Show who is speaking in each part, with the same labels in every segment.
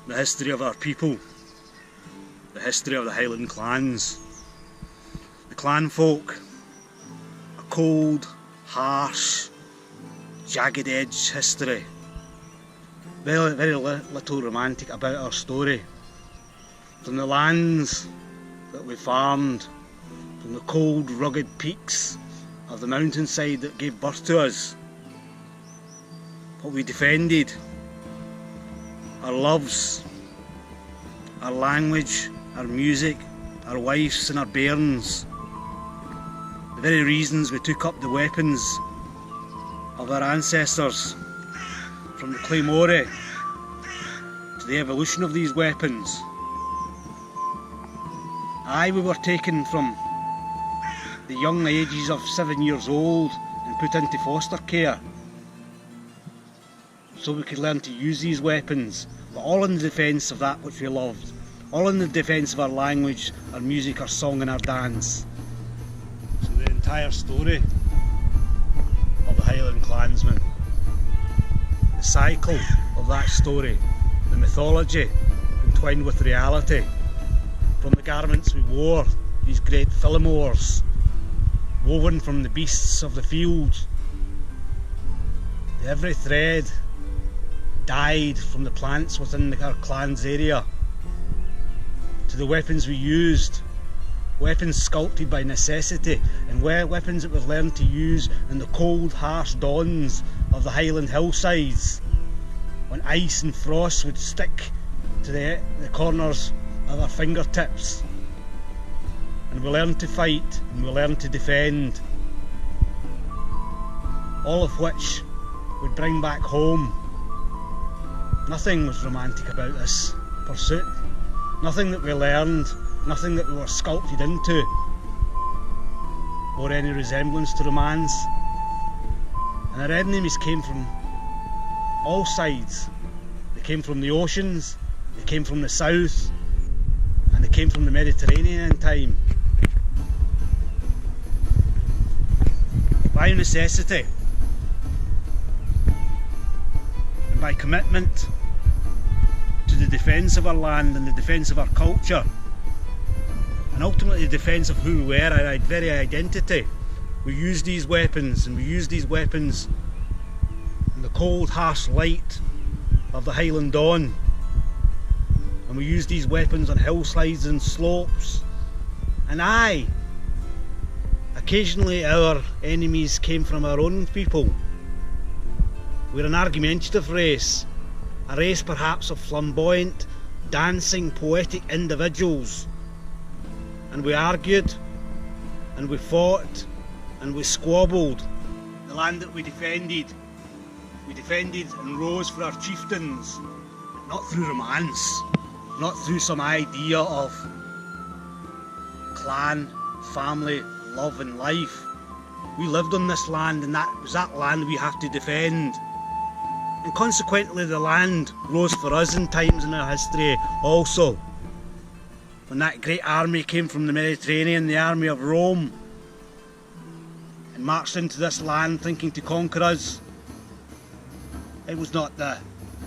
Speaker 1: the history of our people, the history of the Highland clans. The clan folk, a cold, harsh, jagged edge history. Very little romantic about our story. From the lands that we farmed, from the cold, rugged peaks of the mountainside that gave birth to us, what we defended, our loves, our language, our music, our wives and our bairns, the very reasons we took up the weapons of our ancestors, from the claymore to the evolution of these weapons. Aye, we were taken from the young ages of 7 years old and put into foster care so we could learn to use these weapons, but all in the defence of that which we loved, all in the defence of our language, our music, our song and our dance. So the entire story of the Highland Clansman, the cycle of that story, the mythology entwined with reality, from the garments we wore, these great philomores, woven from the beasts of the field, every thread dyed from the plants within our clan's area, to the weapons we used, weapons sculpted by necessity, and weapons that we learned to use in the cold, harsh dawns of the Highland hillsides, when ice and frost would stick to the corners of our fingertips. And we learned to fight, and we learned to defend, all of which would bring back home. Nothing was romantic about this pursuit, nothing that we learned, nothing that we were sculpted into bore any resemblance to romance. And our enemies came from all sides. They came from the oceans, they came from the south, and they came from the Mediterranean in time. By necessity and by commitment to the defence of our land and the defence of our culture, and ultimately the defence of who we were, our very identity, we used these weapons, and we used these weapons in the cold, harsh light of the Highland dawn, and we used these weapons on hillsides and slopes. And aye, occasionally our enemies came from our own people. We're an argumentative race, a race perhaps of flamboyant, dancing, poetic individuals. And we argued, and we fought, and we squabbled. The land that we defended and rose for our chieftains, not through romance, not through some idea of clan, family, love and life. We lived on this land, and that was that land we have to defend. And consequently the land rose for us in times in our history also. When that great army came from the Mediterranean, the army of Rome, and marched into this land thinking to conquer us, it was not the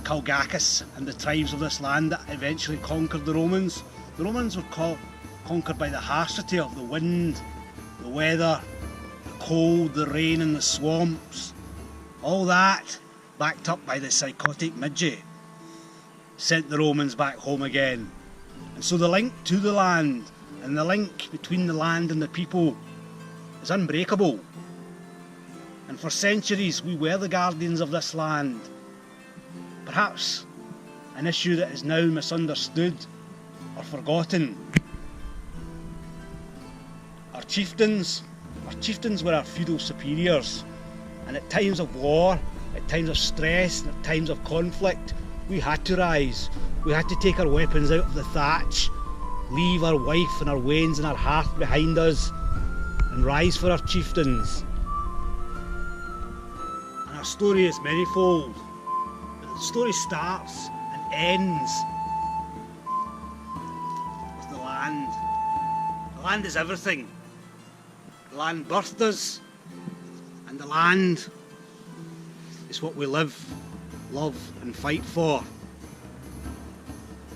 Speaker 1: Calgacus and the tribes of this land that eventually conquered the Romans. The Romans were conquered by the harshness of the wind, the weather, the cold, the rain and the swamps. All that, backed up by the psychotic midget, sent the Romans back home again. And so the link to the land, and the link between the land and the people, is unbreakable. And for centuries we were the guardians of this land. Perhaps an issue that is now misunderstood or forgotten. Our chieftains were our feudal superiors, and at times of war, at times of stress, and at times of conflict, we had to rise. We had to take our weapons out of the thatch, leave our wife and our wains and our hearth behind us, and rise for our chieftains. And our story is manifold, but the story starts and ends with the land. The land is everything. The land birthed us, and the land is what we live, love and fight for.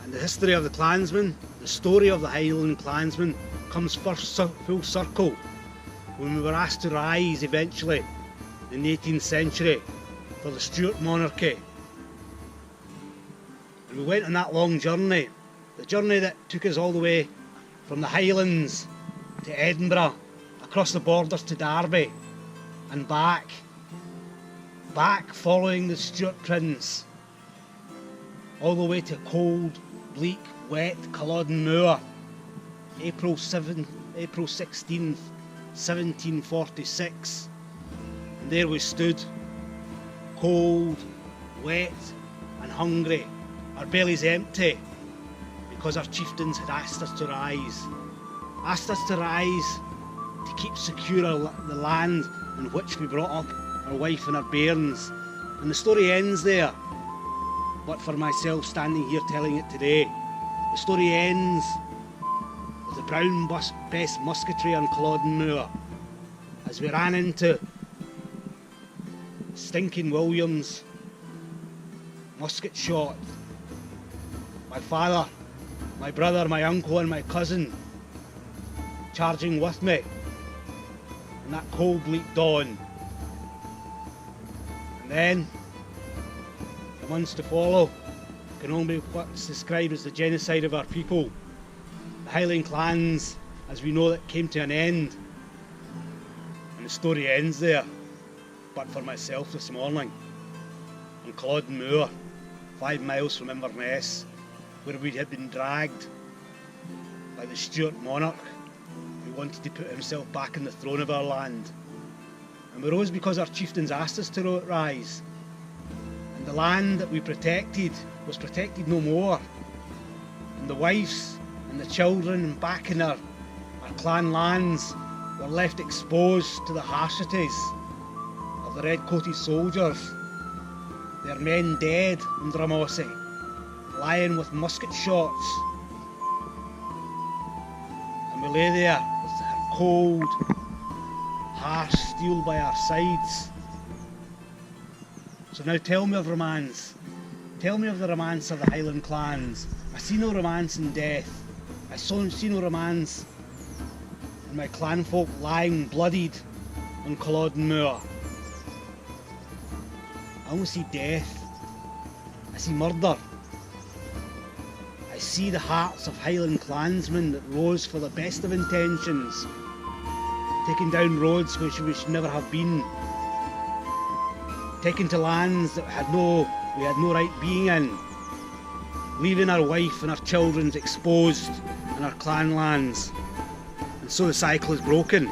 Speaker 1: And the history of the clansmen, the story of the Highland clansmen, comes first full circle when we were asked to rise eventually in the 18th century for the Stuart monarchy. And we went on that long journey, the journey that took us all the way from the Highlands to Edinburgh, across the borders to Derby, and back following the Stuart prince, all the way to cold, bleak, wet Culloden Moor, April 16th, 1746. And there we stood, cold, wet and hungry, our bellies empty, because our chieftains had asked us to rise. Asked us to rise to keep secure the land in which we brought up our wife and our bairns. And the story ends there, but for myself standing here telling it today, the story ends with the brown best musketry on Culloden Moor as we ran into Stinking William's musket shot. My father, my brother, my uncle and my cousin charging with me in that cold bleak dawn. And then the months to follow can only be what's described as the genocide of our people. The Highland clans, as we know, that came to an end. And the story ends there. But for myself this morning, on Culloden Moor, 5 miles from Inverness, where we had been dragged by the Stuart monarch who wanted to put himself back on the throne of our land. And we rose because our chieftains asked us to rise. And the land that we protected was protected no more. And the wives and the children back in our clan lands were left exposed to the harshities of the red-coated soldiers, their men dead in Dramossy, lying with musket shots. And we lay there with our cold, harsh steel by our sides. So now tell me of romance. Tell me of the romance of the Highland clans. I see no romance in death. I see no romance in my clanfolk lying bloodied on Culloden Moor. I only see death. I see murder. I see the hearts of Highland clansmen that rose for the best of intentions, taking down roads which we should never have been, taking to lands that we had no right being in, leaving our wife and our children exposed in our clan lands. And so the cycle is broken.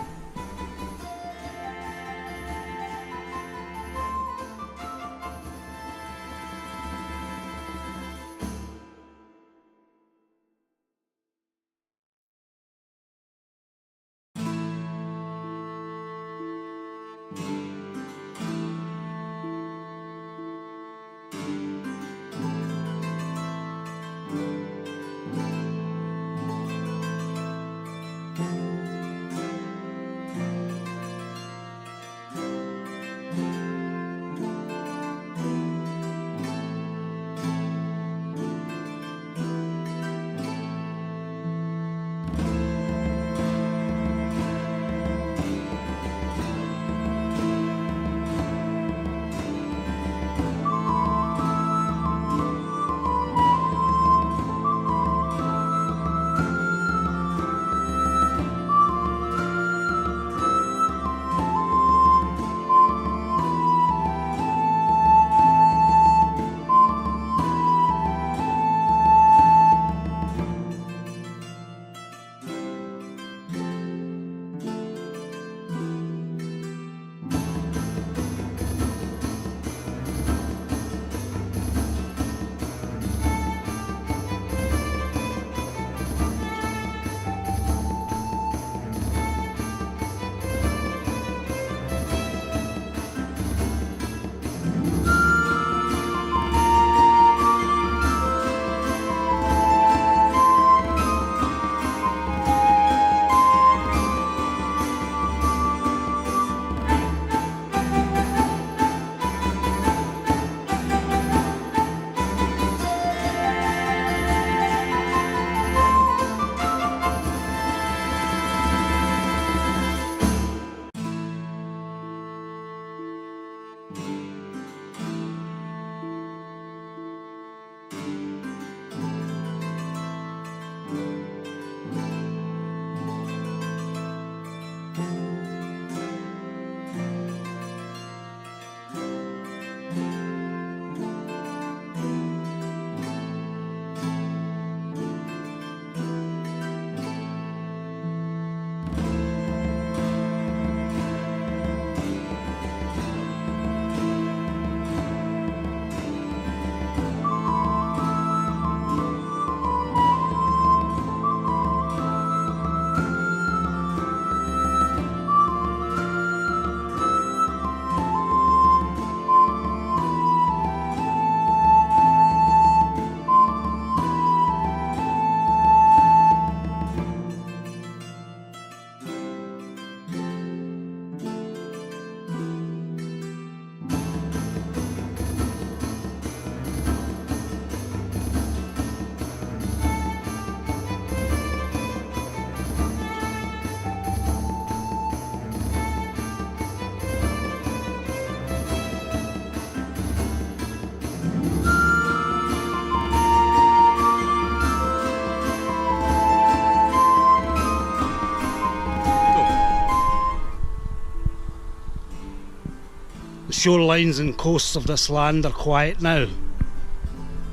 Speaker 1: shorelines and coasts of this land are quiet now,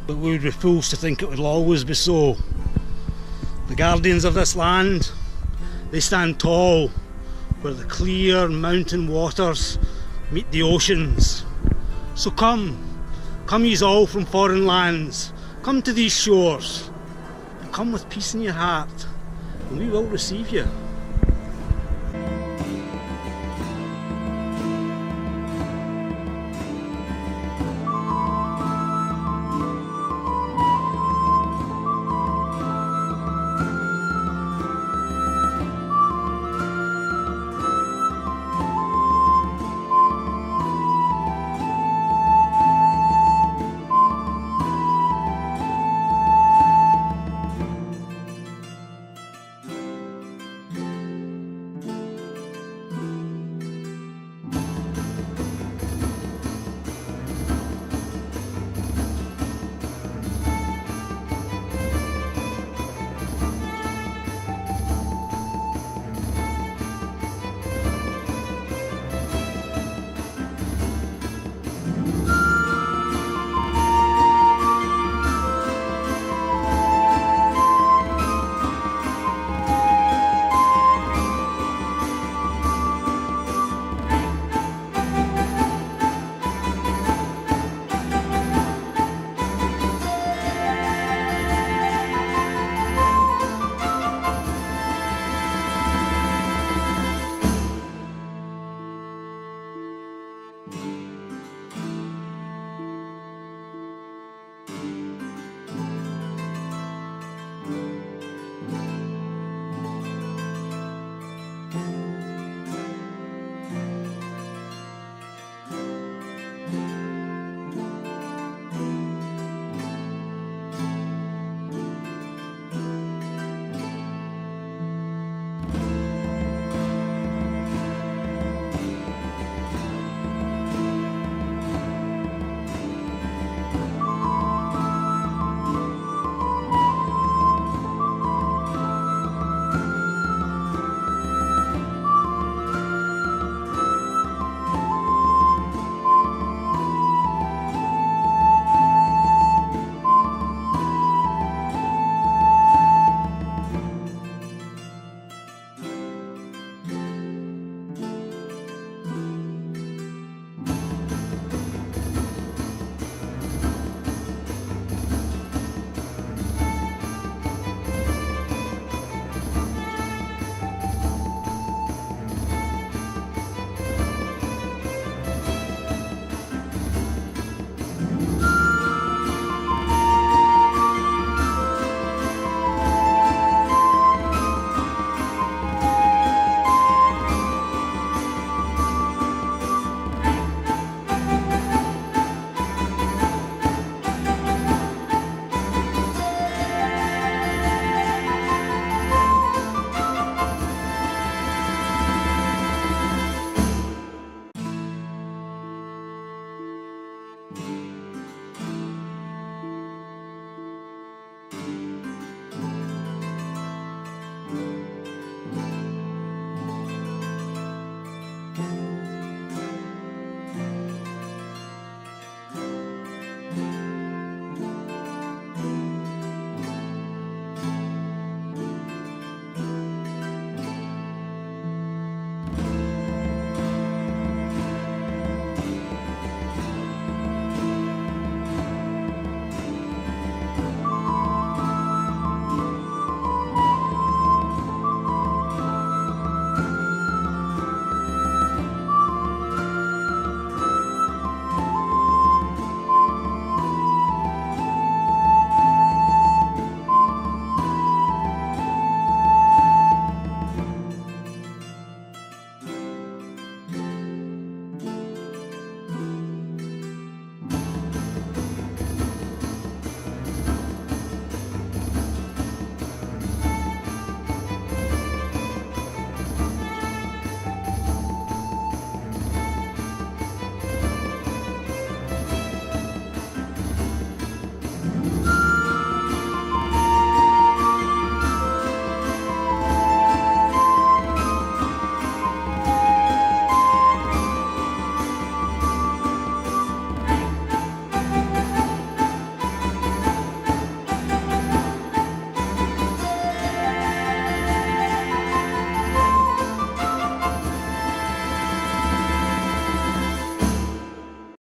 Speaker 1: but we would be fools to think it would always be so. The guardians of this land, they stand tall where the clear mountain waters meet the oceans. So come yous all from foreign lands, come to these shores, and come with peace in your heart, and we will receive you.